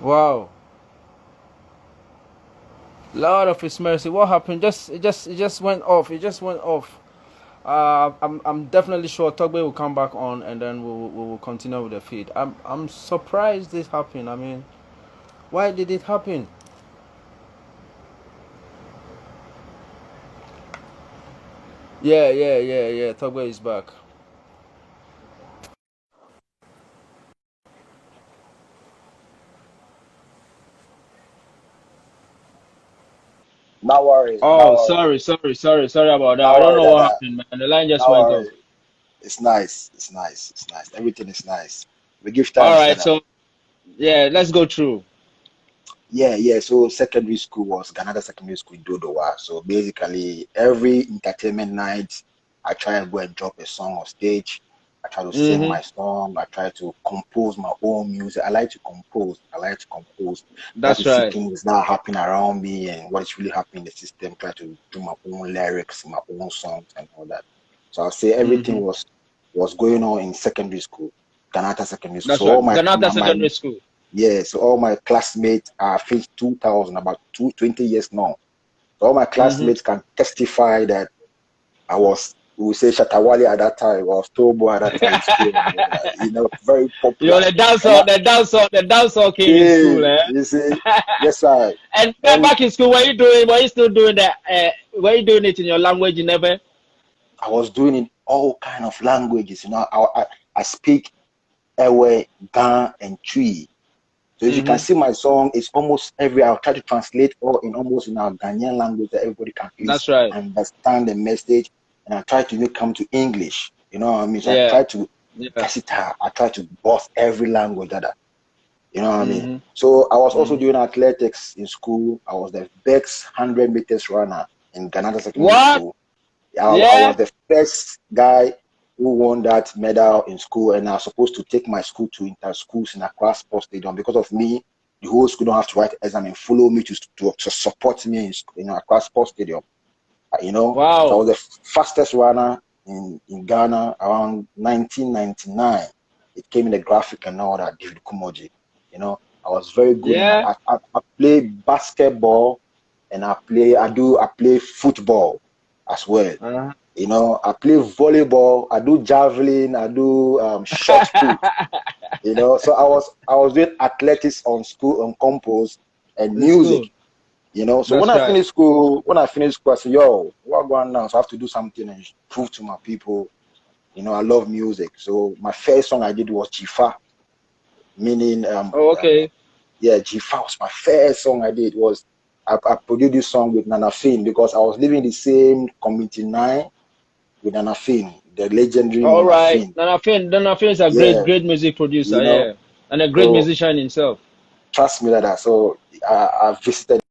Wow. Lord of His mercy. What happened? It just went off. It just went off. I'm definitely sure Togbe will come back on, and then we will continue with the feed. I'm surprised this happened. I mean, why did it happen? Yeah. Togbe is back. No worries, no Oh, worries, sorry about that. I no don't worries, know what Dada. happened, man. The line just No went off. worries. It's nice. It's nice. It's nice. Everything is nice. We give All thanks, right, Dada. so yeah, let's go through. Yeah. So secondary school was Canada Secondary School in Dodowa. So basically, every entertainment night, I try and go and drop a song on stage. I try to sing Mm-hmm. my song. I try to compose my own music. I like to compose. I like to compose. Try to That's see right. things that are happening around me and what is really happening in the system. Try to do my own lyrics, my own songs, and all that. So I'll say everything Mm-hmm. was going on in secondary school, Canada Secondary School. That's So all right. my Ganata my, my Secondary School. yeah, so all my classmates are finished 2000, about 20 years now. So all my Mm-hmm. classmates can testify that I was, we would say Shatawali at that time, or Stobo at that time in school, and all that, very You're popular. the And dancer, the dancer king in yeah, school, eh? you see, yes, right. And And back in school, were you still doing that? Were you doing it in your language? You never. I was doing it all kind of languages, I speak Ewe, Gan, and Tree. So if you can Mm-hmm. see my song, it's almost I'll try to translate all in almost in our Ghanaian language that everybody can at That's least right. understand the message. And I try to make come to English. You know what I mean? So I Yeah. try to Yeah. versatile. I try to boss every language you know what I mean? Mm-hmm. So I was also Mm-hmm. doing athletics in school. I was the best 100 meters runner in Granada Secondary What? School. I Yeah. was the first guy who won that medal in school, and I was supposed to take my school to inter schools in Accra Sports Stadium. Because of me, the whole school don't have to write exam and follow me to support me in Accra Sports Stadium. So I Wow. was the fastest runner in Ghana around 1999. It came in the graphic and all that, David Kumoji. I was very good in that. Yeah. I play basketball and I play football as well. Uh-huh. I play volleyball, I do javelin, I do shot put. So I was doing athletics on school on compose and It's music. cool. So when That's I right. finished school, I said, yo, what going on now? So I have to do something and prove to my people, I love music. So my first song I did was Jifa, meaning Oh, okay. yeah, Jifa was my first song I did. Was I produced this song with Nana Finn because I was living in the same community 9 with Nana Finn, the legendary All Nana right. Finn. Nana Finn is a great, Yeah, great music you producer. know. Yeah, and a great So musician himself. trust me that. So I visited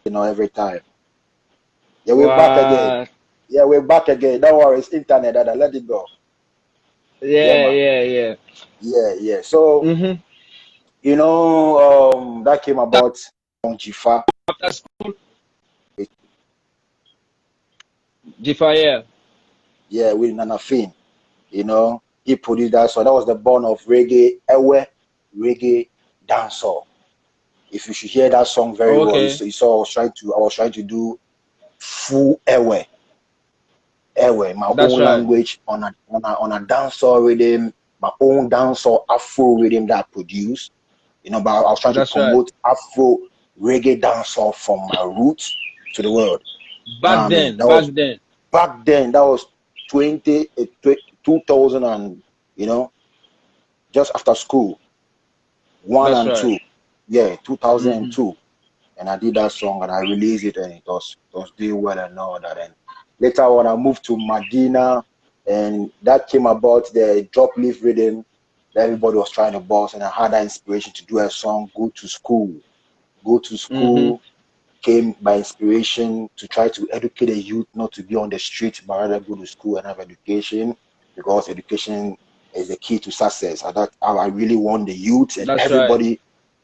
every time. Yeah, we're back again. What? Yeah, we're back again. Don't worry, it's internet. Let it go. Yeah, Yeah, man. yeah, yeah. Yeah. So Mm-hmm. that came about on Jifa. After school, G-Fire. Yeah, with Nana Finn. He produced that. So that was the born of reggae dancehall. If you should hear that song very well, Okay, you saw I was trying to do full Ewe, my that's own right. language on a dancehall rhythm, my own dancehall Afro rhythm that I produced. But I was trying to That's right. promote Afro reggae dancehall from my roots to the world. You know what Back I mean? then, That back was then. back then. That was 2000 and just after school. one That's and right. two. Yeah, Mm-hmm. 2002. And I did that song and I released it and it was doing well and all that. And later on I moved to Medina and that came about the drop leaf rhythm that everybody was trying to boss, and I had that inspiration to do a song, Go to School. Go to Mm-hmm. School came by inspiration to try to educate the youth not to be on the street, but rather go to school and have education, because education is the key to success. And that I really want the youth and That's right. everybody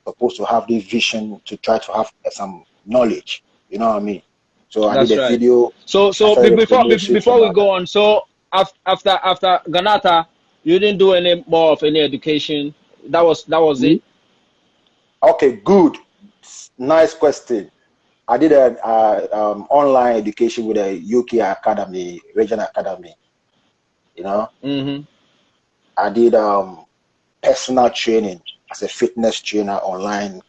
supposed to have this vision to try to have some knowledge. You know what I mean? So I did That's a right. video. So I started the promotions before and we all that. go on, so after Ganata, you didn't do any more of any education. That was it. Me? Okay, good. Nice question. I did an online education with a UK academy, regional academy. You know, Mm-hmm. I did personal training as a fitness trainer online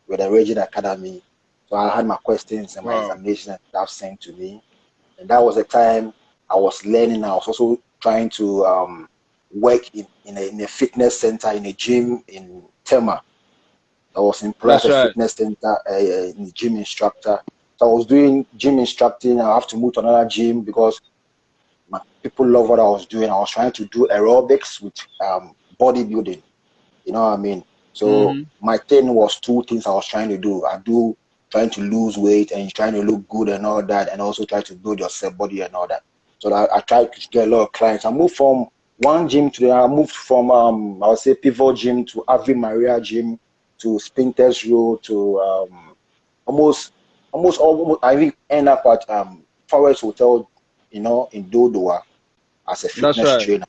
with a regional academy. So I had my questions and my Wow. examinations and stuff sent to me. And that was the time I was learning. I was also trying to work in a fitness center, in a gym in Tema. I was employed as That's a right. fitness center, gym instructor. So I was doing gym instructing. I have to move to another gym because my people love what I was doing. I was trying to do aerobics with bodybuilding. You know what I mean? So Mm-hmm. my thing was two things I was trying to do. I do trying to lose weight and trying to look good and all that, and also try to build yourself body and all that. So I tried to get a lot of clients. I moved from one gym to the I moved from I would say Pivot Gym to Ave Maria Gym to Spinters Road to almost almost I think end up at Forest Hotel, in Dodoa as a That's fitness right. trainer.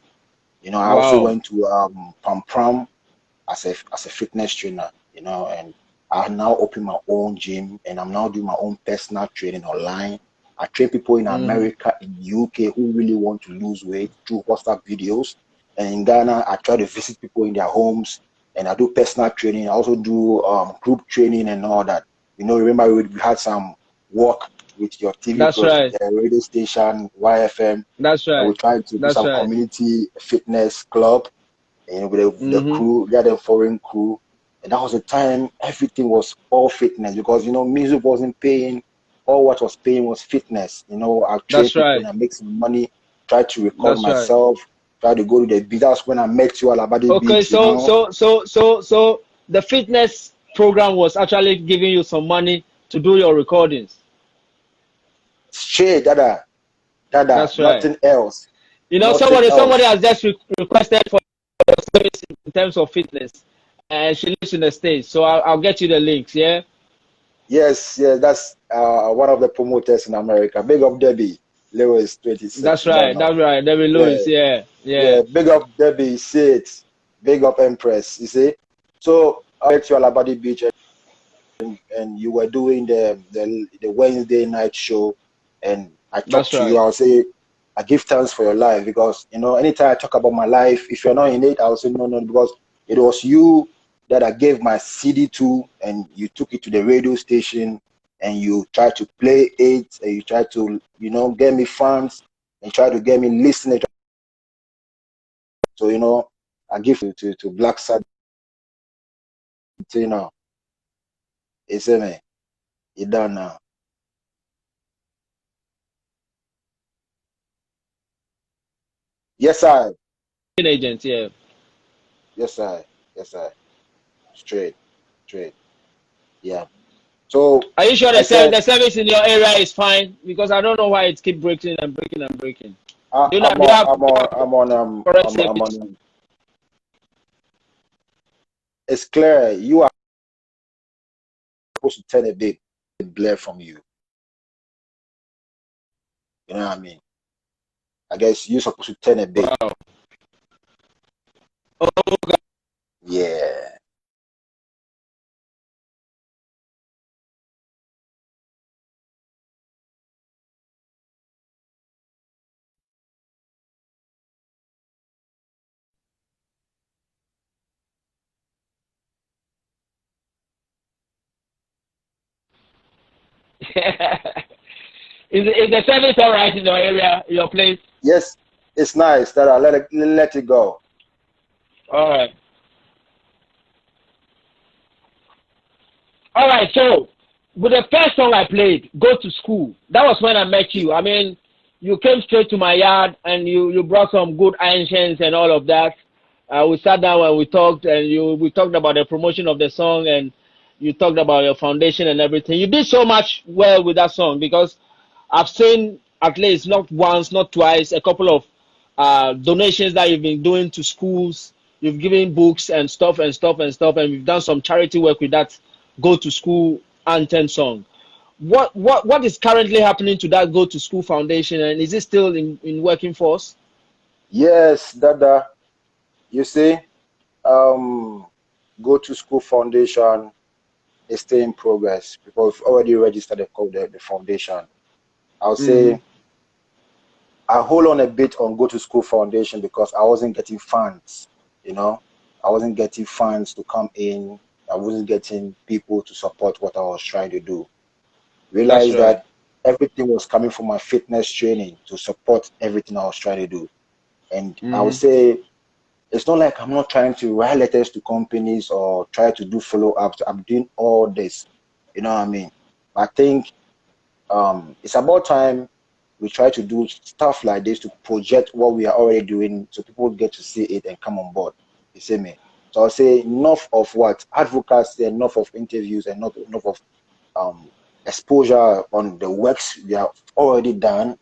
I also Wow. went to Pam Pram as a fitness trainer, and I now open my own gym and I'm now doing my own personal training online. I train people in Mm-hmm. America, in UK who really want to lose weight through WhatsApp videos. And in Ghana, I try to visit people in their homes and I do personal training. I also do group training and all that. Remember we had some work with your TV That's plus right. radio station, YFM, That's and we right. tried to do That's some right. community fitness club with the Mm-hmm. crew, we had a foreign crew. And that was the time everything was all fitness because, music wasn't paying. All what was paying was fitness. I train That's people right. and I make some money, try to record That's right. myself, try to go to the beach. That's when I met you, Alabadi Okay, Beach, so the fitness program was actually giving you some money to do your recordings. straight, dada, That's right. nothing else, You know, nothing somebody else. has just requested for your service in terms of fitness, and she lives in the States. So I'll get you the links. Yeah. Yes, yes, that's one of the promoters in America. Big up Debbie Lewis 26. That's You don't right. know. That's right. David Yeah. Lewis. Yeah. Yeah. Yeah, big up Debbie, see it. Big up Empress, you see. So I met you at Labadi Beach and you were doing the Wednesday night show and I talked That's to you. right. I'll say I give thanks for your life because anytime I talk about my life, if you're not in it, I'll say no, because it was you that I gave my CD to and you took it to the radio station and you tried to play it and you tried to, get me fans and try to get me listening. So, I give to Black Sad, it's me. You done now. Yes, I. Agent. Yeah. Yes, I. Yes, I. Straight, straight. Yeah. So Are you sure I said the service in your area is fine? Because I don't know why it keep breaking and breaking and breaking. I'm Do you on. have I'm on. I'm on. correct I'm service? on. It's clear. You are supposed to turn a big glare from you. You know what I mean? I guess you're supposed to turn a bit. Wow. Oh, God. Yeah. Is the service all right in your area, your place? Yes. It's nice that I let it go. All right. So, with the first song I played, Go to School, that was when I met you. I mean, you came straight to my yard and you brought some good ancients and all of that. We sat down and we talked, and we talked about the promotion of the song, and you talked about your foundation and everything. You did so much well with that song, because I've seen at least not once, not twice, a couple of donations that you've been doing to schools. You've given books and stuff and stuff and stuff, and we've done some charity work with that Go to School anthem song. What is currently happening to that Go to School foundation, and is it still in working force? Yes, Dada. You see, Go to School Foundation is still in progress because we've already registered the foundation. I'll say I hold on a bit on Go to School Foundation because I wasn't getting funds, you know. I wasn't getting funds to come in. I wasn't getting people to support what I was trying to do. That's Realized right. that everything was coming from my fitness training to support everything I was trying to do. And I would say it's not like I'm not trying to write letters to companies or try to do follow-ups. I'm doing all this. You know what I mean? I think it's about time we try to do stuff like this to project what we are already doing so people get to see it and come on board. You see me? So I'll say enough of what advocacy, enough of interviews, and not enough of exposure on the works we have already done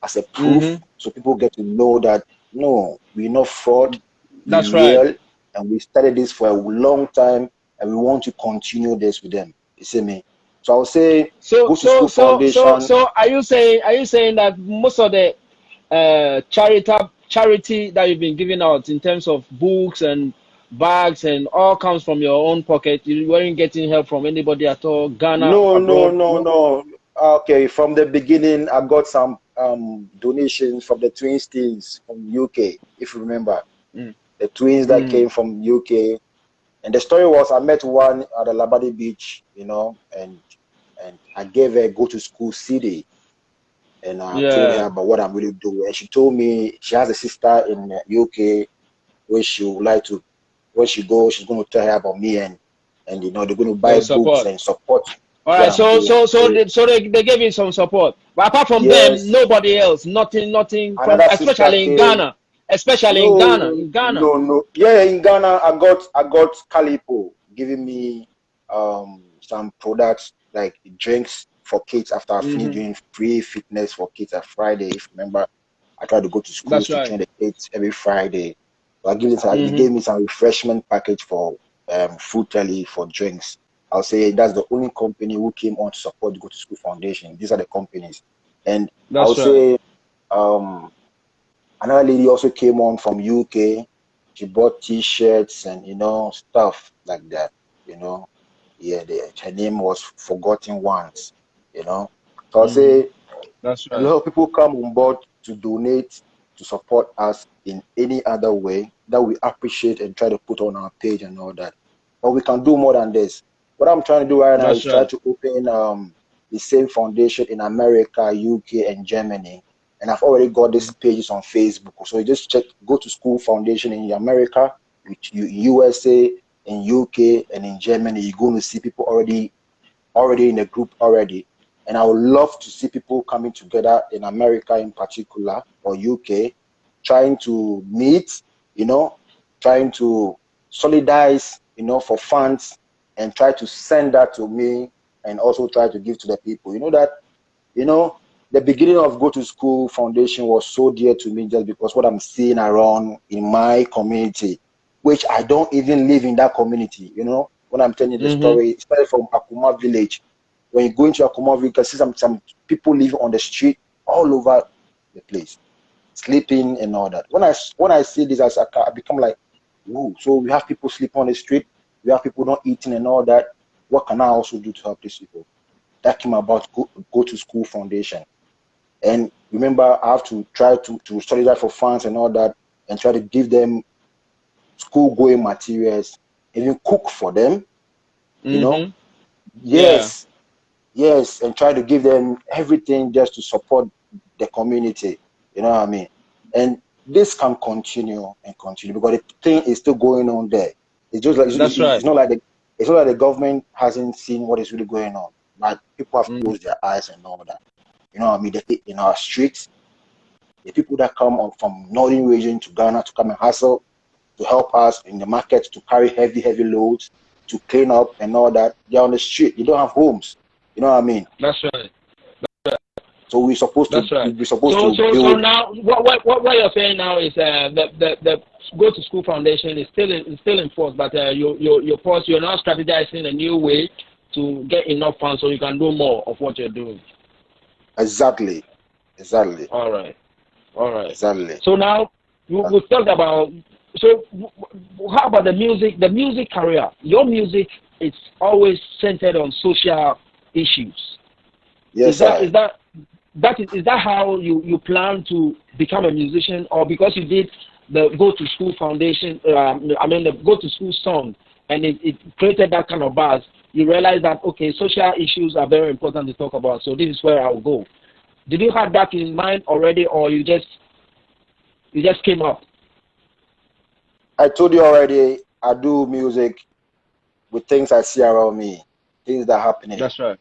as a proof, so people get to know that no, we're not fraud, we're That's right. real, and we started this for a long time, and we want to continue this with them. You see me? So I'll say, So Go to so School so so Foundation. so are you saying that most of the charity that you've been giving out in terms of books and bags and all comes from your own pocket? You weren't getting help from anybody at all, Ghana, No, no, abroad? no, No. no. Okay, from the beginning, I got some donations from the twins teams from UK, if you remember. Mm. The twins that Mm. came from UK. And the story was I met one at the Labadi Beach, you know, and I gave her a Go to School CD, and I told her Yeah, about what I'm really doing. And she told me she has a sister in the UK where she would like to, when she goes, she's going to tell her about me, and you know they're going to buy they'll books support. and support All what right, I'm so doing. so so they, so they gave you some support, but apart from them, Yes, nobody else, nothing from, another sister especially in came. Ghana, especially in Ghana, No, in Ghana. no, no. Yeah, in Ghana, I got Calipo giving me some products like drinks for kids after I finished Hmm. doing free fitness for kids at Friday. If you remember, I tried to go to schools That's to right. train the kids every Friday. So I give them they Hmm. gave me some refreshment package for food telly for drinks. I'll say that's the only company who came on to support the Go to School Foundation. These are the companies. And I'll That's right. say um another lady also came on from UK. She bought T-shirts and stuff like that. You know, yeah, her name was Forgotten Ones. You know, so I'll Hmm. say That's a right. lot of people come on board to donate to support us in any other way that we appreciate and try to put on our page and all that. But we can do more than this. What I'm trying to do right now That's is try right. to open the same foundation in America, UK, and Germany. And I've already got these pages on Facebook. So you just check Go to School Foundation in America, USA, in UK, and in Germany. You're going to see people already in the group already. And I would love to see people coming together in America in particular or UK, trying to meet, trying to solidize, for funds and try to send that to me and also try to give to the people. You know, the beginning of Go to School Foundation was so dear to me just because what I'm seeing around in my community, which I don't even live in that community, when I'm telling you the Hmm. story, it started from Akuma village. When you go into Akuma village, you can see some people living on the street all over the place, sleeping and all that. When I see this, I become like, whoa, so we have people sleeping on the street, we have people not eating and all that. What can I also do to help these people? That came about Go to School Foundation. And remember, I have to try to study that for funds and all that, and try to give them school going materials, even cook for them, you know. Hmm. Yeah. Yes, yes, and try to give them everything just to support the community. You know what I mean? And this can continue and continue because the thing is still going on there. It's just like That's right. it's not like It's not that the government hasn't seen what is really going on, but people have Mm. closed their eyes and all that. You know what I mean? In our streets, the people that come up from northern region to Ghana to come and hustle, to help us in the market, to carry heavy loads, to clean up and all that, they're on the street. They don't have homes. You know what I mean? That's right. So we're supposed That's right. to So build. now, what you're saying now is the Go to School Foundation is still in force, but you're now strategizing a new way to get enough funds so you can do more of what you're doing. Exactly. All right. Exactly. So now we've talked about. So how about the music? The music career. Your music is always centered on social issues. Yes, Is that how you plan to become a musician, or because you did the Go to School Foundation? The Go to School song, and it created that kind of buzz. You realize that okay, social issues are very important to talk about. So this is where I'll go. Did you have that in mind already, or you just came up? I told you already, I do music with things I see around me, things that are happening. That's right.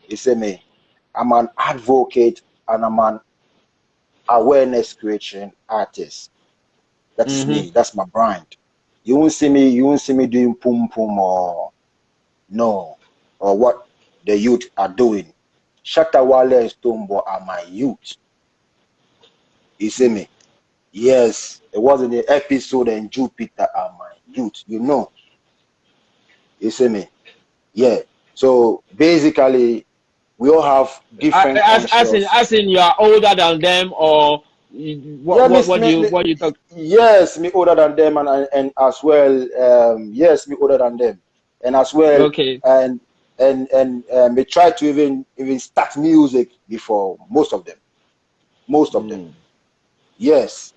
You see me? I'm an advocate and I'm an awareness creation artist. That is me. That's my brand. You won't see me doing pum pum or what the youth are doing. Shatawale and Stonebwoy are my youth. You see me? Yes, it was in the episode and Jupiter are my youth, you know. You see me? Yeah. So basically, we all have different As in you are older than them, or what do you talk? Yes, me older than them, and as well, yes, me older than them, and as well, Okay. and we try to even start music before most of them. Yes.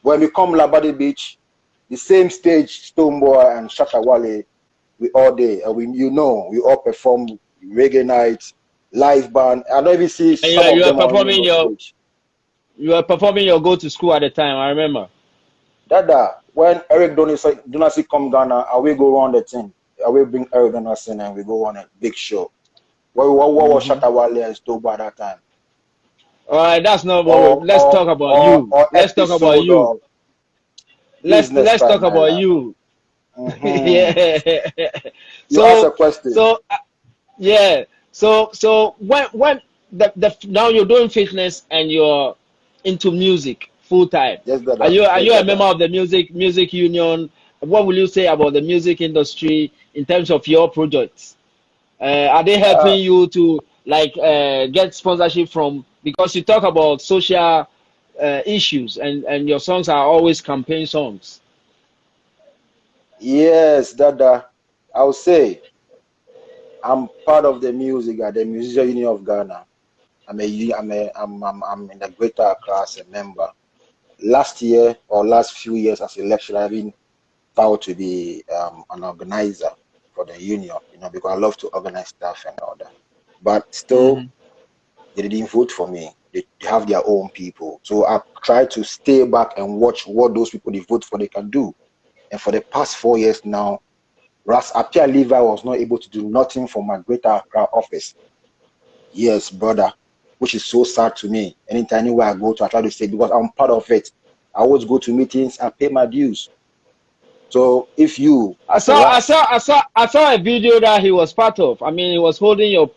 When we come Labadi Beach, the same stage, Stonebwoy and Shatawale, we all day, and we all perform reggae nights, live band. I don't even see And some of them on the stage. you were performing your Go to School at the time. I remember. Dada, when Eric Donasi come Ghana, I will go on the thing. I will bring Eric Donasi and we go on a big show. What was Shatawale and Stonebwoy at that time? All right, that's not what. Let's talk about you. Or Let's talk about episode you. of Business Let's Strike talk My about Life. you. Mm-hmm. Yeah. You ask a question. Yeah. So when now you're doing fitness and you're into music full time. Yes, Are Dada. you Yes, a member Dada. of the music union? What will you say about the music industry in terms of your projects? Are they Uh, helping you to get sponsorship from, because you talk about social issues and your songs are always campaign songs? yes, Dada. I would say I'm part of the Musician Union of Ghana. I'm in the Greater Accra as a member. Last year or last few years as a lecturer, I've been proud to be an organizer for the union, because I love to organize stuff and all that. But still, they didn't vote for me. They have their own people. So I try to stay back and watch what those people they vote for they can do. And for the past 4 years now, Ras Apia Levi was not able to do nothing for my Greater Accra office. Yes, brother, which is so sad to me. Anytime anywhere I go to, I try to say, because I'm part of it. I always go to meetings and pay my dues. So if you, as a Ras, I saw a video that he was part of. I mean, he was holding your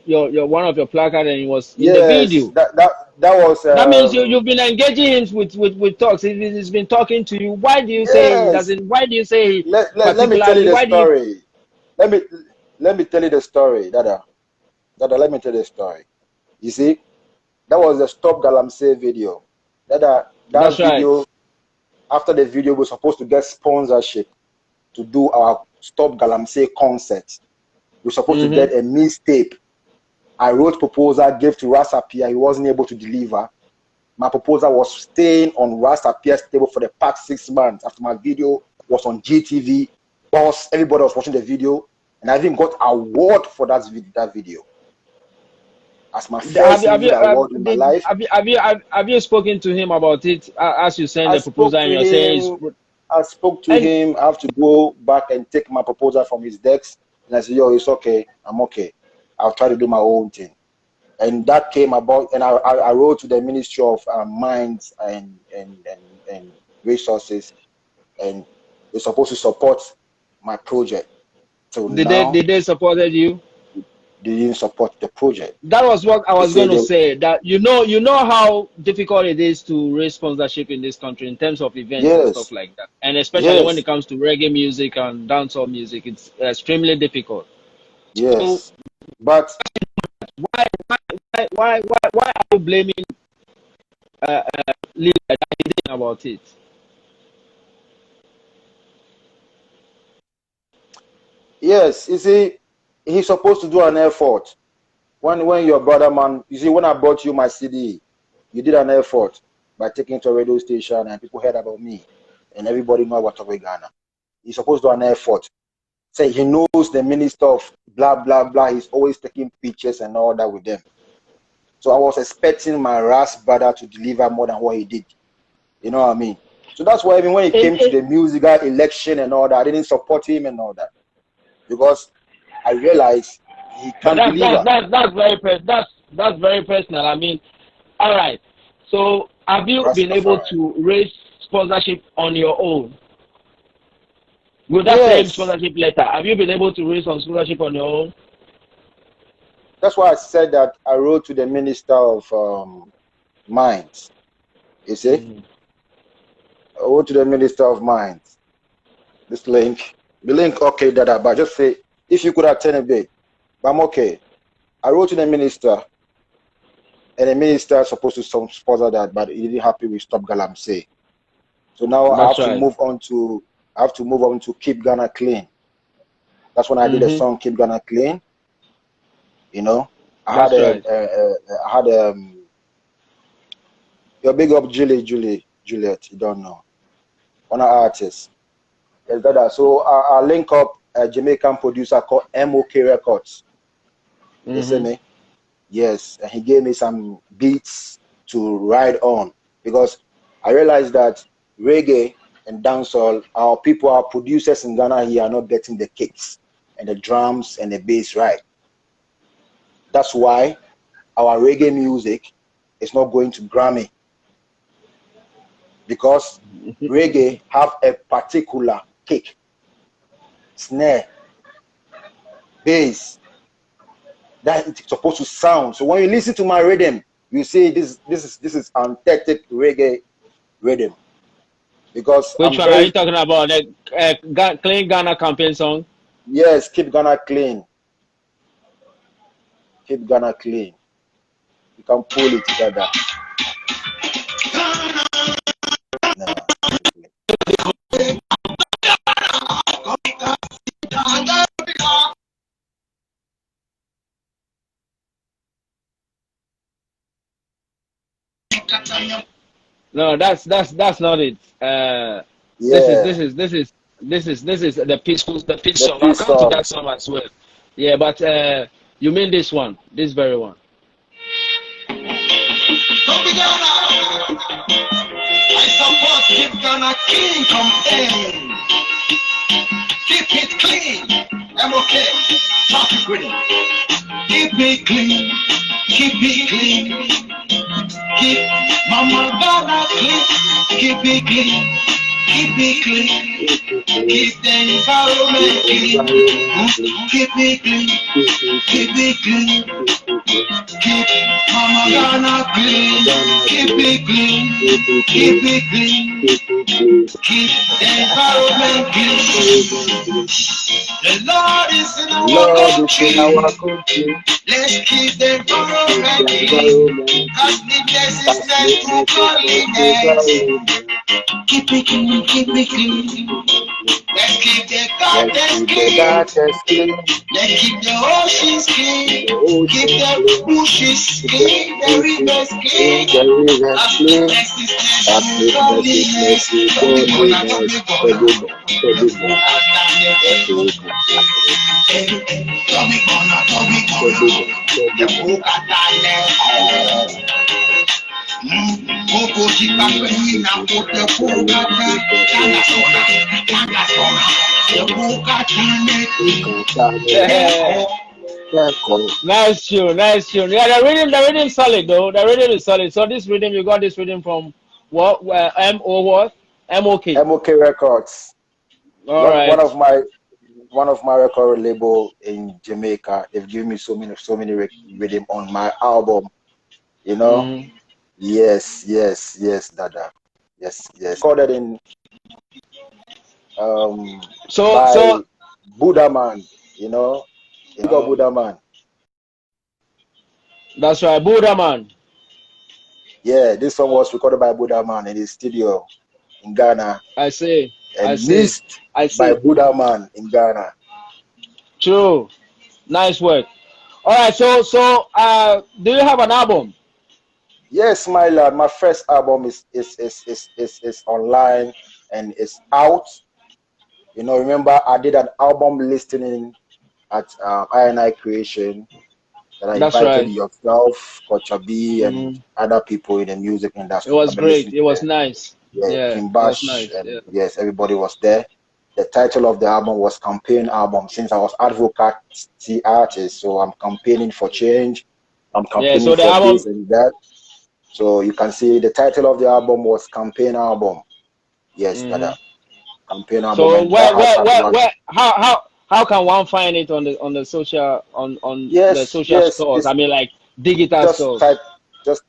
one of your placard and he was in the yes, video. that was That means you've been engaging him with talks. He's been talking to you. Why do you say he yes. doesn't? Why do you say Let me tell you particularly? the Why do you? story. Let me tell you the story, Dada. Dada, let me tell you the story. You see, that was the Stop Galamsey video. That That's right. video, after the video, we're supposed to get sponsorship to do our Stop Galamsey concert. We're supposed to get a mixtape. I wrote proposal, gave to Ras Apia. He wasn't able to deliver. My proposal was staying on Ras Apia's table for the past 6 months after my video was on GTV. Boss, everybody was watching the video, and I even got award for that video. As my first music award in my life. Have you spoken to him about it as you send I the proposal spoke and to you're saying him. I spoke to And him. I have to go back and take my proposal from his desk. And I said, yo, it's okay. I'm okay. I'll try to do my own thing. And that came about, and I wrote to the Ministry of Mines and Resources, and they're supposed to support my project. So now did they supported you? they didn't support the project. That was what I They was going said to they, say. That you know how difficult it is to raise sponsorship in this country in terms of events and stuff yes, like that, and especially when yes, it comes to reggae music and dancehall music, it's extremely difficult. So yes. But why are you blaming leader about it? yes, you see, he's supposed to do an effort. When your brother man, you see, when I brought you my CD, you did an effort by taking it to a radio station and people heard about me and everybody know about Togbe Ghana. He's supposed to do an effort. Say he knows the minister of blah blah blah. He's always taking pictures and all that with them. So I was expecting my Ras brother to deliver more than what he did. You know what I mean? So that's why even when it came to the musical election and all that, I didn't support him and all that. Because I realized he But can't deliver. that's very personal. I mean, all right. So have you been able Rastafari. to raise sponsorship on your own? With that same Yes. sponsorship letter, have you been able to raise some sponsorship on your own? That's why I said that I wrote to the Minister of Mines. You see? I wrote to the Minister of Mines. This link. The link, okay, that, but just say, if you could attend a bit. But I'm okay. I wrote to the minister, and the minister is supposed to sponsor that, but he didn't happy with Stop Galamsey. So now I have to move on to Keep Ghana Clean. That's when I did a song Keep Ghana Clean. You know, I had your big up Juliet. You don't know, one of our artists. So I link up a Jamaican producer called MOK Records. You see me? Yes, and he gave me some beats to ride on because I realized that reggae and dancehall, our people, our producers in Ghana here are not getting the kicks and the drums and the bass right. That's why our reggae music is not going to Grammy because reggae have a particular kick, snare, bass that it's supposed to sound. So when you listen to my rhythm, you see this is authentic reggae rhythm. Because Which one are you talking about? The Clean Ghana campaign song? Yes, Keep Ghana Clean. Keep Ghana Clean. You can pull it together. No, that's not it. Yeah. This is the peace song. I'll come to that song as well. Yeah, but you mean this one, this very one. I support Keep Ghana Clean campaign. Keep it clean. I'm okay. Traffic ready. Keep it clean. Keep it clean. Keep Mama Ghana clean. Keep it clean. Keep it clean. Keep the environment clean. Keep it clean. Keep it clean. Keep Mama Ghana clean. Keep it clean. Keep it clean. Keep the environment clean. The Lord is in our country. Let's keep the environment clean. Cleanliness is next to godliness. Keep it clean, keep it clean. Let's keep the gardens clean. Let's keep the oceans clean. Keep the bushes clean. The rivers clean. Cleanliness is next to godliness. Koko chipa kwenye na kote kuka kanga sona kuka chane Nice tune, nice tune. Yeah, the rhythm solid though. The rhythm is solid. So this rhythm, you got this rhythm from what? M-O what? M-O-K. MOK Records. All One right. one of my one of my record label in Jamaica. They've given me so many rhythm on my album. You know. Mm. Yes, Dada. Yes. Recorded in So by so Buddha Man. You know. He got oh, Buddha Man. that's right, Buddha man. Yeah, this song was recorded by Buddha Man in his studio in Ghana I see, I and see, mixed I by see. Buddha Man in Ghana. True. Nice work. All right. Do you have an album? Yes, my lad, my first album is online and it's out. You know, remember I did an album listening at I Creation that I That's invited right. yourself, Kocha B, and Mm. other people in the music It industry to was come and great. listen It to was the nice. yeah, Yeah, King it was Bash, nice. Yeah. and yes, everybody was there. The title of the album was Campaign Album. Since I was advocacy artist, so I'm campaigning for change. I'm Yeah. campaigning So the for this album. and that. So you can see the title of the album was Campaign Album. Yes, Hmm. Dada. Campaign Album, So and that has had what? how can one find it on the social on the social Yes. stores? I It's mean, like digital just stores.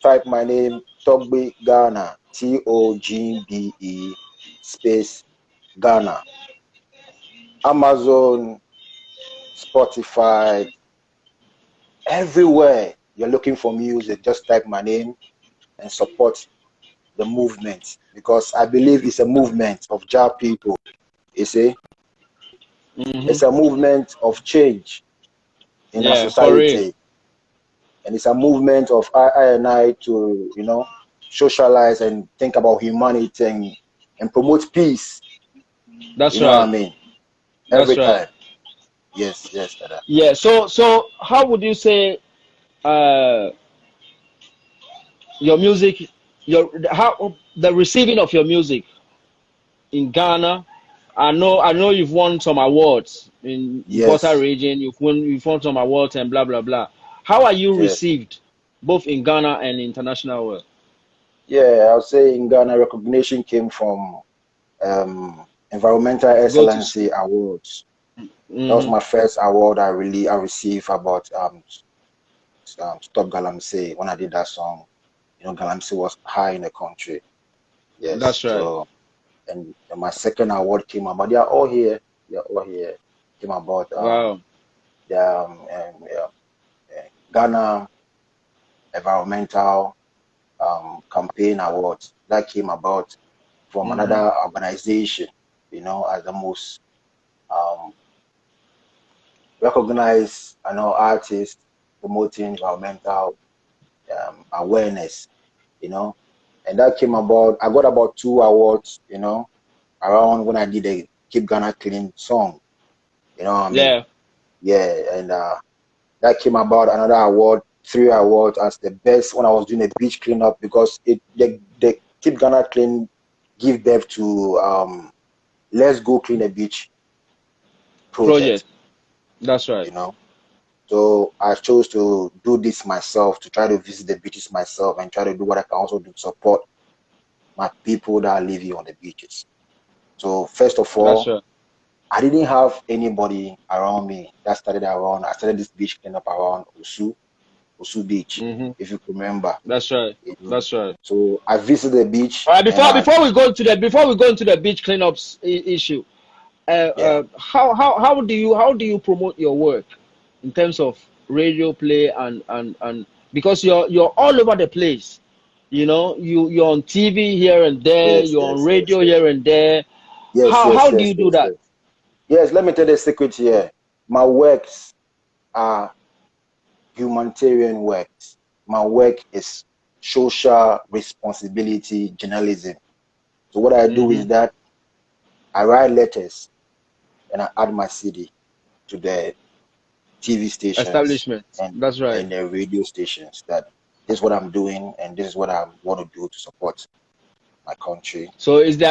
type my name, Togbe Ghana, Togbe space Ghana. Amazon, Spotify, everywhere you're looking for music, just type my name and support the movement because I believe it's a movement of Jah people. You see, Hmm. it's a movement of change in our Yeah, for real. society, and it's a movement of I and I to socialize and think about humanity and promote peace. That's You know what I right. mean? That's Every right. time. Yes, Dada. Yeah. So how would you say uh your music your how the receiving of your music in Ghana? I know you've won some awards in Volta Yes, region. You've won some awards and blah blah blah. How are you yes. received both in Ghana and international world? Yeah, I'll say in Ghana, recognition came from Environmental Go to. Excellency Awards. That was Mm-hmm. my first award I received about Stop Galamsey when I did that song. You know, Galamsey was high in the country. Yes. That's right. So and my second award came about. They are all here. They are all here. Came about Wow. the Ghana Environmental Campaign Awards that came about from Mm-hmm. another organization. You know, as the most um, recognized, artists promoting environmental awareness. You know, and that came about. I got about 2 awards. Around when I did a Keep Ghana Clean song. You know what I mean? Yeah. Yeah, and that came about another award, 3 awards as the best when I was doing a beach cleanup because the Keep Ghana Clean give birth to Let's Go Clean a Beach project. Project. That's right. You know, so I chose to do this myself to try to visit the beaches myself and try to do what I can also do to support my people that are living on the beaches. So first of That's all, right. I didn't have anybody around me that started around. I started this beach cleanup around Osu Beach, Mm-hmm. if you remember. That's right. You know. That's right. So I visited the beach All right. and Before we go into the beach cleanups issue, yeah, how do you promote your work in terms of radio play and because you're all over the place. You're on TV here and there. yes, You're on yes, yes, radio yes, here and there. yes, How yes, do yes, you do yes, that? yes. Yes, let me tell you a secret here. My works are humanitarian works. My work is social responsibility journalism. So what I do Mm-hmm. is that I write letters and I add my CD to the TV stations Establishment. and That's right. and the radio stations that this is what I'm doing, and this is what I want to do to support my country. So is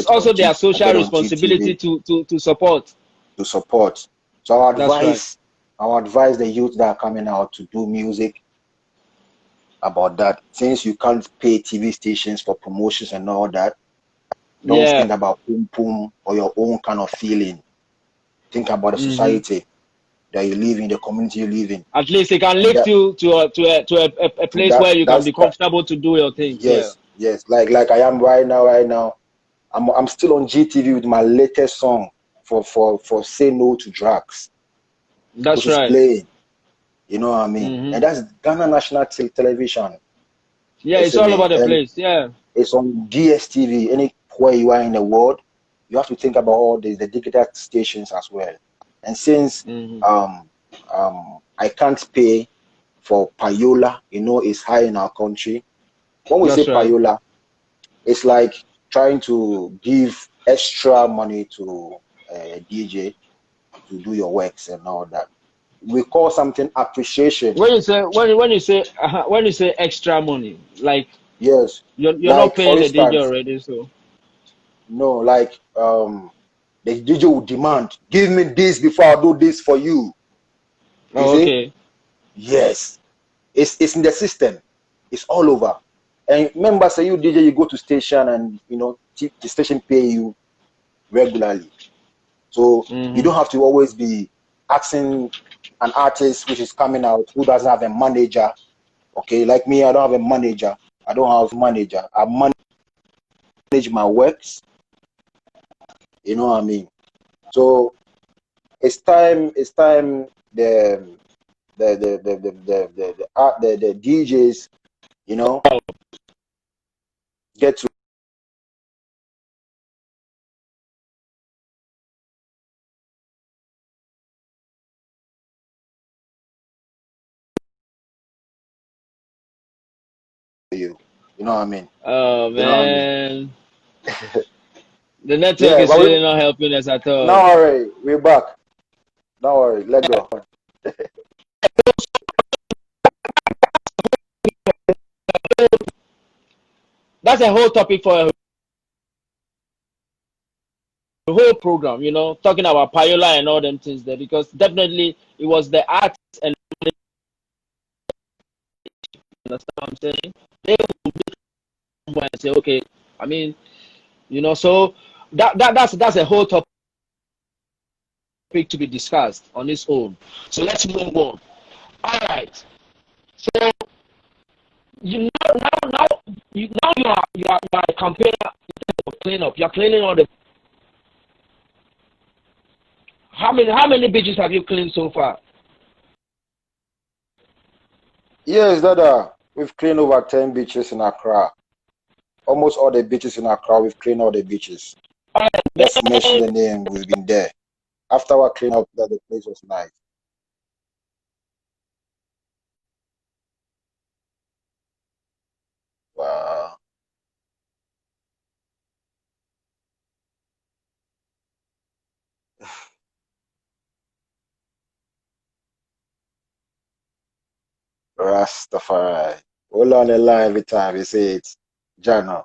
also their social responsibility to support? To support. So That's right. I would advise the youth that are coming out to do music about that. Since you can't pay TV stations for promotions and all that, don't think about pum pum or your own kind of feeling. Think about the society that you live in, the community you live in. At least it can lift you to a place where you can be comfortable to do your things. Yes, yes. Like I am right now. I'm still on GTV with my latest song for Say No to Drugs. That's which is right. playing. You know what I mean? And that's Ghana National Television. Yeah, it's all over the place. Yeah. It's on DSTV. Anywhere you are in the world, you have to think about all the digital stations as well. And since I can't pay for payola, it's high in our country. When we say payola, it's like trying to give extra money to a DJ to do your works and all that. We call something appreciation. When you say extra money, like yes, you're like, not paying the DJ already, so no, like the DJ will demand, give me this before I do this for you. Okay. Yes, it's in the system. It's all over. And remember, say you DJ, you go to station and the station pay you regularly, so you don't have to always be asking an artist which is coming out who doesn't have a manager. Okay, like me, I don't have a manager. I manage my works. You know what I mean? So it's time the DJs, get to you. You know what I mean? Oh man. You know what I mean? The network is really not helping us at all. Don't worry, we're back. Don't worry, let go. That's a whole topic for a whole program, talking about payola and all them things there, because definitely it was the arts and understand what I'm saying? They will and say, okay, I mean, so that's a whole topic to be discussed on its own. So let's move on. All right. So you are a campaigner of cleanup. You're cleaning all the. How many beaches have you cleaned so far? Yes, Dada. We've cleaned over 10 beaches in Accra. Almost all the beaches in Accra, we've cleaned all the beaches. Let's mention the name, we've been there. After our cleanup, the place was nice. Wow. Rastafari. Hold on the line every time you say it. Jano.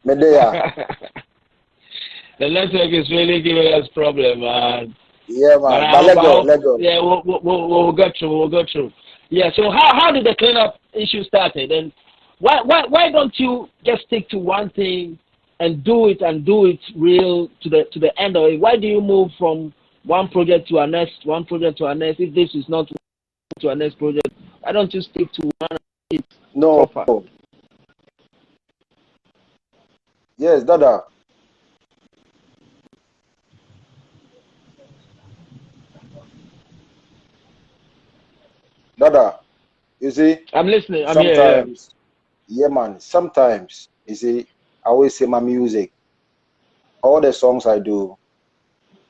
Medea. The network is really giving us problem, man. Yeah, man. But let go. Yeah, we'll go through. We'll go through. Yeah. So how did the cleanup issue started? And why don't you just stick to one thing and do it real to the end of it? Why do you move from one project to a next, if this is not to a next project? Why don't you stick to one? No. Proper? Yes, Dada. Dada, you see? I'm listening. I'm sometimes, here, yeah, man. Sometimes, you see, I always say my music. All the songs I do,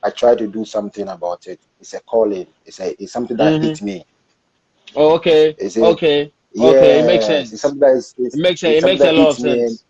I try to do something about it. It's a calling. It's something that hits me. Oh, okay. Okay. Okay, it makes Yes, it's sense. something that is It makes sense. it's It something makes a that lot of hits me, sense.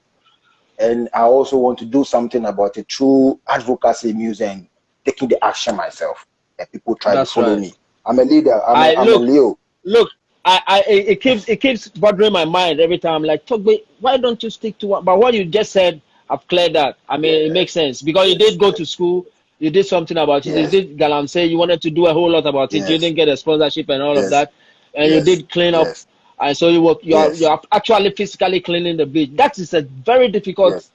and I also want to do something about it through advocacy music and taking the action myself. And people try to That's follow right. me. I'm a leader. I I'm a look, Leo. look. It keeps bothering my mind every time. Like, Togbe, why don't you stick to one? But what you just said, I've cleared that. I mean, it Yeah, makes sense because you yes, did go to school, you did something about it. You yes, did Galamsey, you wanted to do a whole lot about it. You yes, didn't get a sponsorship and all of yes, that, and you yes, did clean up. yes, And so you yes, are actually physically cleaning the beach. That is a very difficult yes,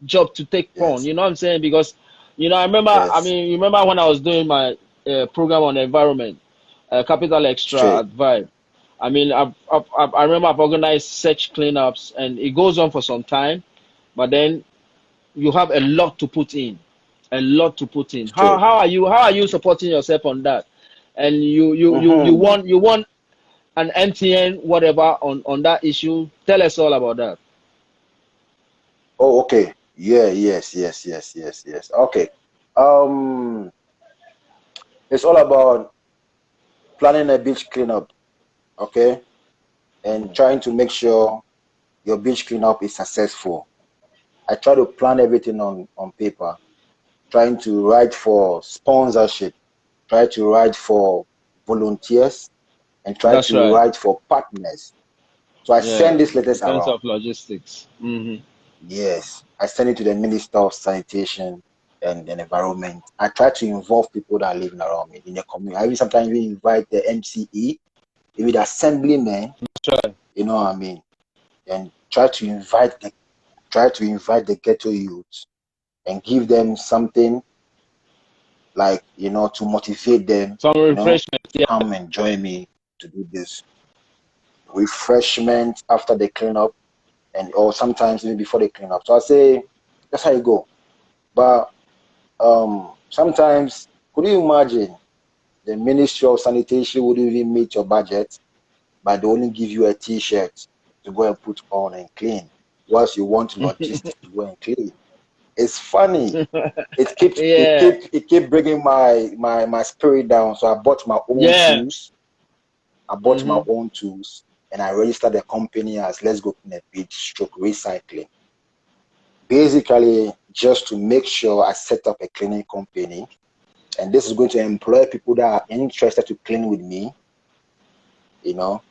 job to take on. yes, You know what I'm saying? Because I remember. I yes. mean, you remember when I was doing my program on the environment, Capital Extra Straight. at Vibe. I mean, I remember I've organized such cleanups, and it goes on for some time, but then you have a lot to put in, a lot to put in. Straight. How are you supporting yourself on that? And Mm-hmm. you want an MTN whatever on that issue. Tell us all about that. Oh, okay. Yeah, yes, yes, yes, yes, yes. Okay. Um, it's all about planning a beach cleanup, okay? And trying to make sure your beach cleanup is successful. I try to plan everything on paper, trying to write for sponsorship, try to write for volunteers, and try That's to right. write for partners. So I send Yeah, these in letters terms around. of logistics. Yes, I send it to the Minister of Sanitation and Environment. I try to involve people that are living around me in the community. I even sometimes even invite the MCE, even the assemblymen, That's right. you know what I mean, and try to invite the ghetto youths and give them something like to motivate them, Some you know, refreshments. to Yeah. come and join me to do this refreshment after they clean up and or sometimes even before they clean up. So I say that's how you go. But sometimes could you imagine the Ministry of Sanitation would even meet your budget, but they only give you a t-shirt to go and put on and clean, whilst you want logistics to go and clean. It's funny. Yeah. It kept bringing my spirit down. So I bought my own Yeah. tools. I bought my Mm-hmm. own tools and I registered the company as Let's Go Clean a Beach Stroke Recycling. Basically, just to make sure I set up a cleaning company, and this is going to employ people that are interested to clean with me. You know,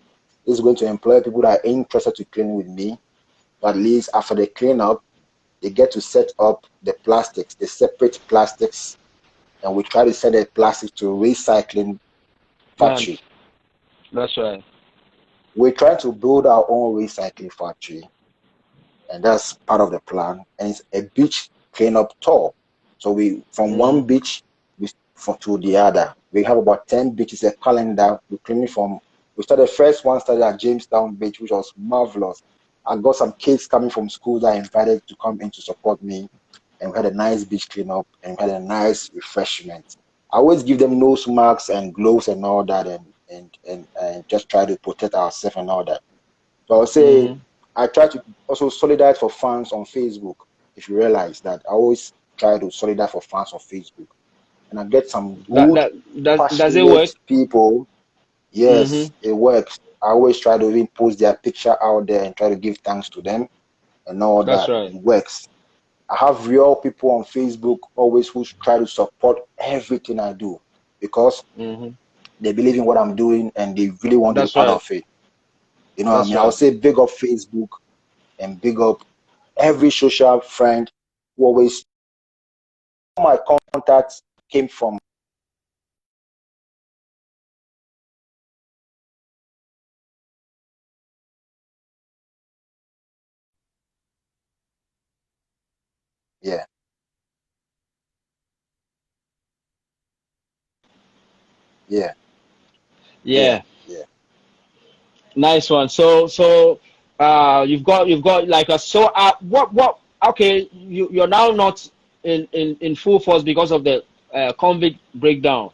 this is going to employ people that are interested to clean with me. At least after they clean up, they get to set up the plastics, the separate plastics, and we try to send the plastic to recycling Plant. factory. That's right. We're trying to build our own recycling factory, and that's part of the plan. And it's a beach cleanup tour. So we from one Mm. beach to the other. We have about 10 beaches, a calendar. We clean it from. We started the first one started at Jamestown Beach, which was marvelous. I got some kids coming from school that I invited to come in to support me, and we had a nice beach cleanup and we had a nice refreshment. I always give them nose masks and gloves and all that, and just try to protect ourselves and all that. So I'll say Mm-hmm. I try to also solidarize for fans on Facebook. If you realize that, I always try to solidarize for fans on Facebook, and I get some That good, does it work? passionate people. Yes, Mm-hmm. it works. I always try to even post their picture out there and try to give thanks to them and all That's that. right. It works. I have real people on Facebook always who try to support everything I do because Mm-hmm. they believe in what I'm doing and they really want to be That's part right. of it. You know what I That's mean? I'll right. say big up Facebook and big up every social friend who always my contacts came from. Yeah, yeah, yeah, Yeah. yeah. Nice one. You've got like a what okay, you're now not in full force because of the convict breakdown,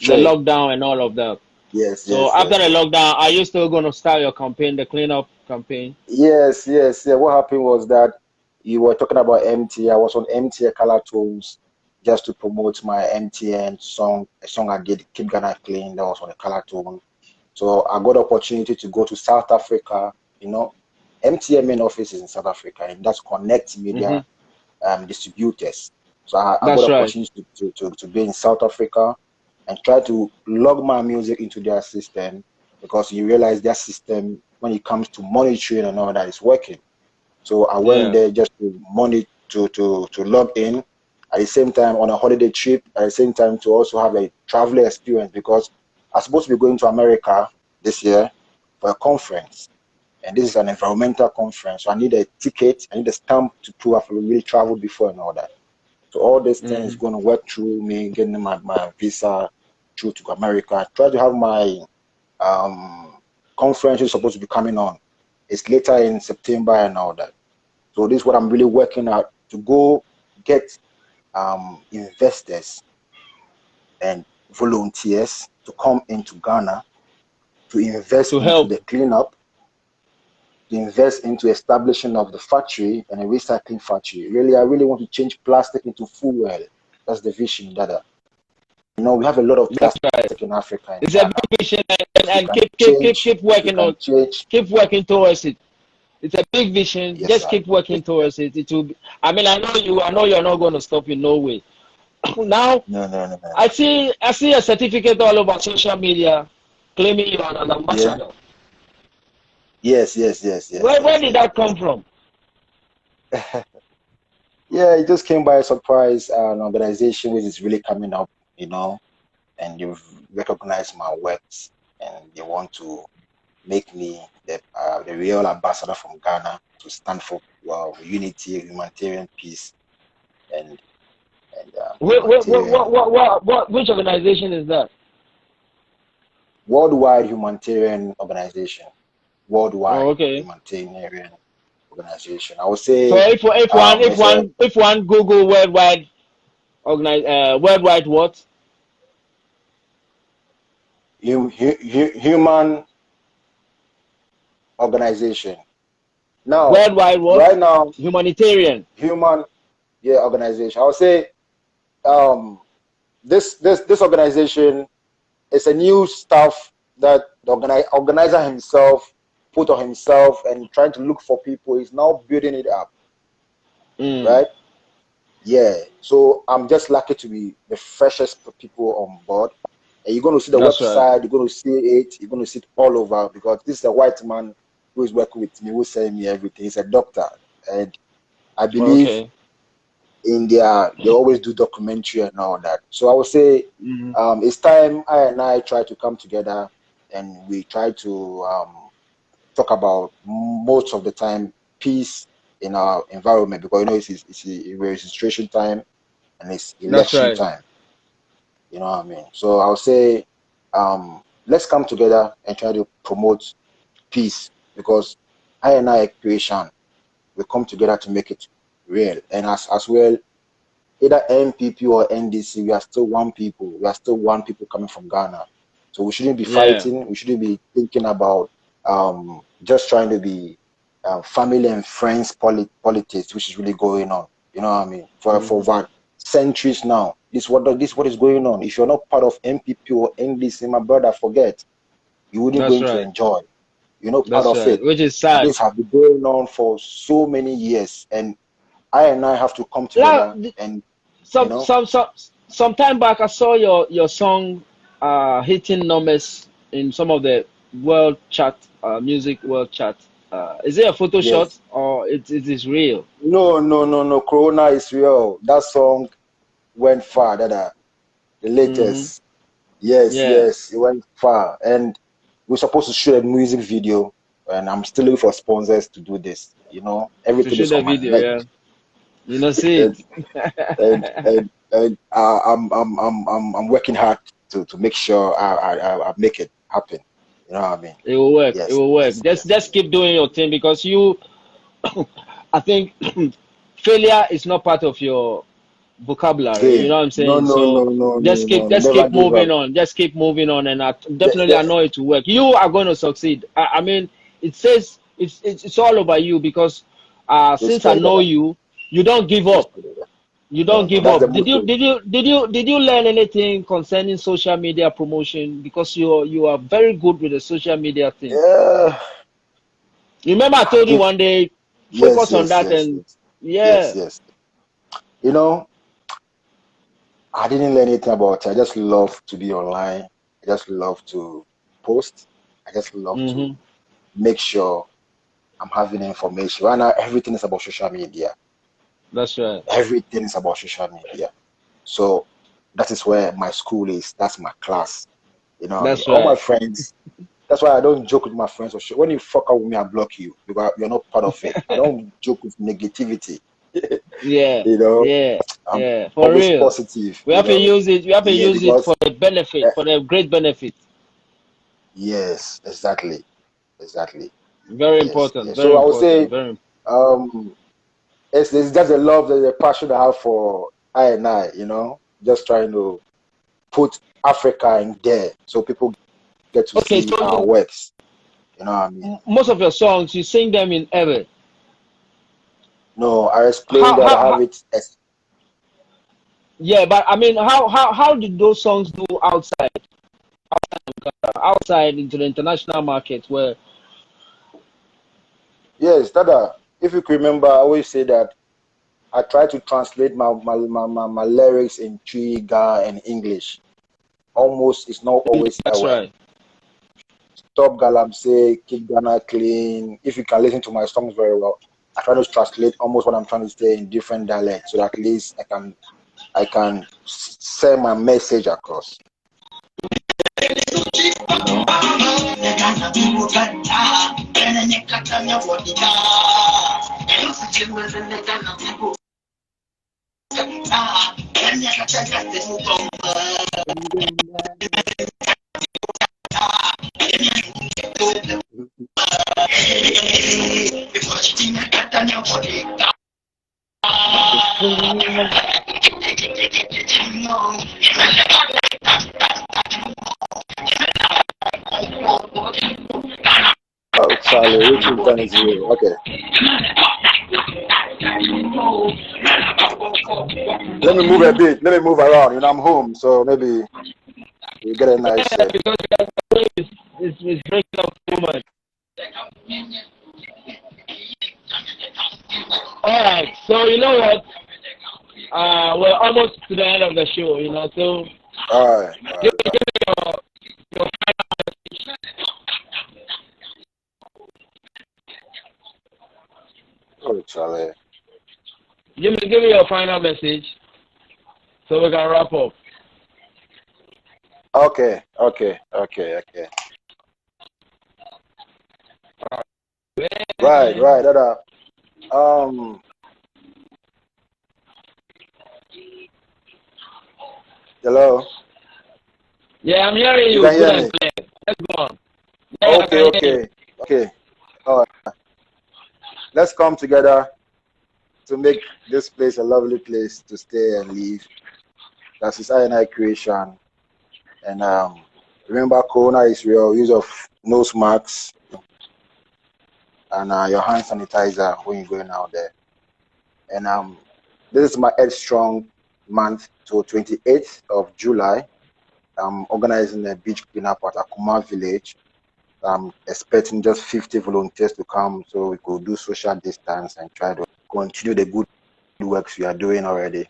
the Straight. lockdown and all of that. Yes, So yes, after yes, the yes. lockdown, are you still going to start your campaign, the cleanup campaign? Yes, yes, yeah. What happened was that you were talking about MT. I was on MT Color Tones just to promote my MTN song, a song I did, Keep Ghana Clean, that was on the Color Tone. So I got opportunity to go to South Africa. You know, MTN main office is in South Africa, and that's Connect Media distributors. So I got That's right. opportunity to be in South Africa and try to log my music into their system, because you realize their system, when it comes to monitoring and all that, is working. So I went Yeah. there just to to log in, at the same time on a holiday trip, at the same time to also have a traveler experience, because I'm supposed to be going to America this year for a conference. And this is an environmental conference. So I need a ticket, I need a stamp to prove I've really traveled before and all that. So all these things going to work through me getting my visa through to America. Try to have my conference is supposed to be coming on. It's later in September and all that. So this is what I'm really working out, to go get investors and volunteers to come into Ghana to invest To into help. the cleanup, to invest into establishing of the factory and a recycling factory. Really, I really want to change plastic into fuel. That's the vision, Dada. You know, we have a lot of That's plastic right. in Africa and It's a Ghana. big vision, If we and can change, keep if we working can on, change, keep working towards it. It's a big vision. yes, Just sir. keep working towards it. It will be, I mean, I know you. I know you're not going to stop in no way. Now, No, no, no, no. I see a certificate all over social media claiming you are an Yeah. ambassador. Yes, yes, yes, yes, Where yes, did yes, that come from? yes. Yeah, it just came by surprise. An organization which is really coming up, you know, and you've recognized my works, and they want to make me the real ambassador from Ghana to stand for unity, humanitarian peace, and humanitarian Which organization is that? worldwide humanitarian organization, Oh, worldwide okay. humanitarian organization. I would So say it's a if one Google worldwide worldwide what? human organization. Now, Worldwide what? right now, Humanitarian. human organization. I would say this organization is a new stuff that the organizer himself put on himself and trying to look for people. He's now building it up, Mm, right? Yeah. So I'm just lucky to be the freshest people on board. And you're going to see the that's right. website, you're going to see it, you're going to see it all over, because this is a white man who is working with me, who's saying me everything. He's a doctor. And I believe Okay. in they always do documentary and all that. So I would say Mm, it's time I and I try to come together, and we try to talk about most of the time peace in our environment, because you know it's a registration time and it's that's election right. time. You know what I mean? So I would say let's come together and try to promote peace, because I and I creation, we come together to make it real, and as well, either NPP or NDC, we are still one people. We are still one people coming from Ghana. So we shouldn't be Yeah. fighting. We shouldn't be thinking about just trying to be family and friends politics, which is really going on. You know what I mean? For Mm, about centuries now, this what is going on. If you're not part of NPP or NDC, my brother, forget, you wouldn't that's going to right. enjoy. You're not part That's of right. it. Which is And sad. this has been going on for so many years. And I and I have to come Now, together and you some know. some some some time back, I saw your song hitting numbers in some of the world chart, music world chart. Is it a photo shot Yes. or it is real? No, no, no, no. Corona is real. That song went far. The Mm-hmm. latest. Yes, Yeah, yes, it went far. And we're supposed to shoot a music video, and I'm still looking for sponsors to do this. You know, to everything shoot is the on my video. neck. Yeah, you know, see And and it. I'm working hard to make sure I make it happen. You know what I mean? It will work. It Yes, will work. yes, Just yes, just yes. keep doing your thing because you. I think failure is not part of your vocabulary. You know Game. what I'm No, saying? no, no, So no, no, no, no. just Never keep give moving up. on. Just keep moving on, and The, definitely I the, know it will work. You are going to succeed. I mean, it says it's all over you because since I respect know that. you, you don't give up. Respect that. You No, don't no, give that's the up. Did you motto. did you did you did you learn anything concerning social media promotion? Because you are very good with the social media thing. Yeah, Remember I I told you give. one day, Yes, focus on yes, that yes, and yes, yes, yeah, yes. You know, I didn't learn anything about it. I just love to be online. I just love to post. I just love to mm-hmm. make sure I'm having information. Right now, everything is about social media. That's right. Everything is about social media. So that is where my school is. That's my class. You know what I mean? That's All my right. friends. That's why I don't joke with my friends. When you fuck up with me, I block you because you're not part of it. I don't joke with negativity. Yeah, You know, yeah, I'm yeah. For always real. positive. We You have to know, use it. We have to yeah, use it because for the benefit, uh, for the great benefit. yes, exactly, exactly. Very Yes, important. yes. Very So I would important. say, Very. um, it's just a love, the passion I have for I and I. You know, just trying to put Africa in there so people get to Okay, see so our works. You know what I mean? most of your songs you sing them in Ewe. No, I explained How that I how, have how it as yeah, but I mean how did those songs do outside into the international market where yes, Dada. If you can remember, I always say that I try to translate my lyrics in Twi, Ga, and English. Almost, it's not always that's Ewe. right. Top Galamsey, Keep Ghana Clean. If you can listen to my songs very well, I try to translate almost what I'm trying to say in different dialects, so that at least I can send my message across. You know. Oh, Charlie, which one is you? Okay, let me move a bit. Let me move around. You know, I'm home, so maybe we get a nice Yeah, share. because it's breaking up too much. All right, so you know what? We're almost to the end of the show, you know. So All right, all give right. me your Oh, Charlie. give me your final message so we can wrap up. Okay, okay, okay, okay. Right, right. That um, hello. Yeah, I'm hearing You you can good hear and me? clear. Let's go on. Yeah, I Okay, can hear you. okay, okay. All right. Let's come together to make this place a lovely place to stay and live. That is I and I creation. And remember, Corona is real. Use of nose masks and your hand sanitizer when you're going out there. And this is my Head Strong month to 28th of July. I'm organizing a beach cleanup at Akuma Village. I'm expecting just 50 volunteers to come so we could do social distance and try to continue the good works we are doing already.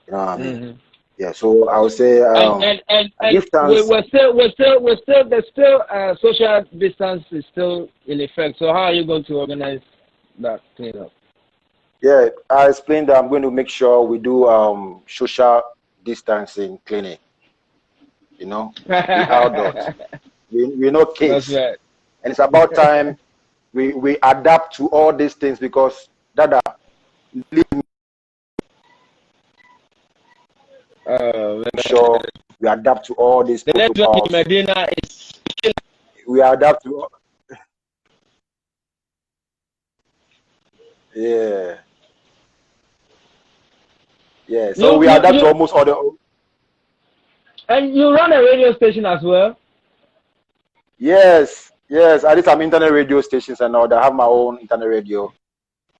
You know what I mean? Mm-hmm. Yeah, so I would say I And give thanks. there's still social distance is still in effect. So how are you going to organize that cleanup? Yeah, I explained that I'm going to make sure we do social distancing cleaning. You know, we outdoors. We're not That's kids. right. And it's about time we adapt to all these things because Dada, make Man. sure we adapt to all these The network in protocols. Medina is We adapt to yeah, yeah. So we adapt to you almost all the and you run a radio station as well. yes, yes. I did some internet radio stations and all that. I have my own internet radio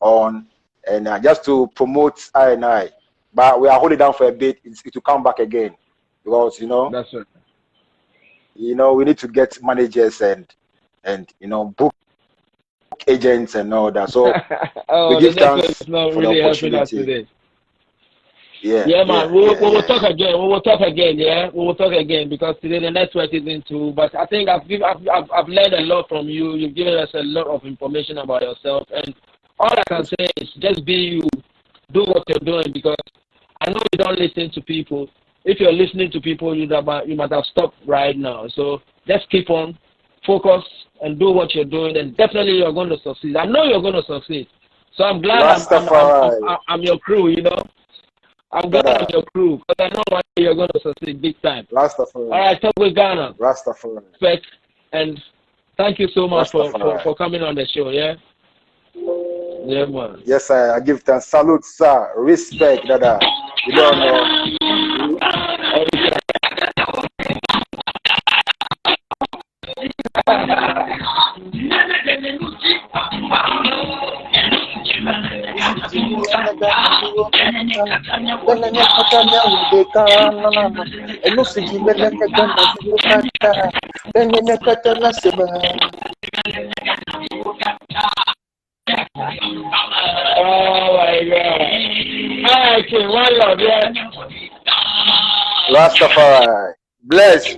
on and just to promote I and I. but we are holding down for a bit. It will come back again because That's right. we need to get managers and book agents and all that. So we Oh, the give network thanks is not for the really helping us opportunity. today. Yeah, Man. We will talk again. We will talk again. Yeah, we will talk again because today the network isn't too. But I think I've learned a lot from you. You've given us a lot of information about yourself, and all I can say is just be you. Do what you're doing because I know you don't listen to people. If you're listening to people, you might have stopped right now. So just keep on, focus, and do what you're doing, and definitely you're going to succeed. I know you're going to succeed. So I'm glad I'm your crew. I'm glad I'm your crew because I know one day you're going to succeed big time. Rastafari. All right, Togbe Ghana. Rastafari. Respect, and thank you so much for coming on the show. Yeah. Yeah, man. Yes, sir. I give thanks. Salute, sir. Respect, Dada. You don't know. Oh my God! All right, King, one love, yeah. Rastafari. Bless.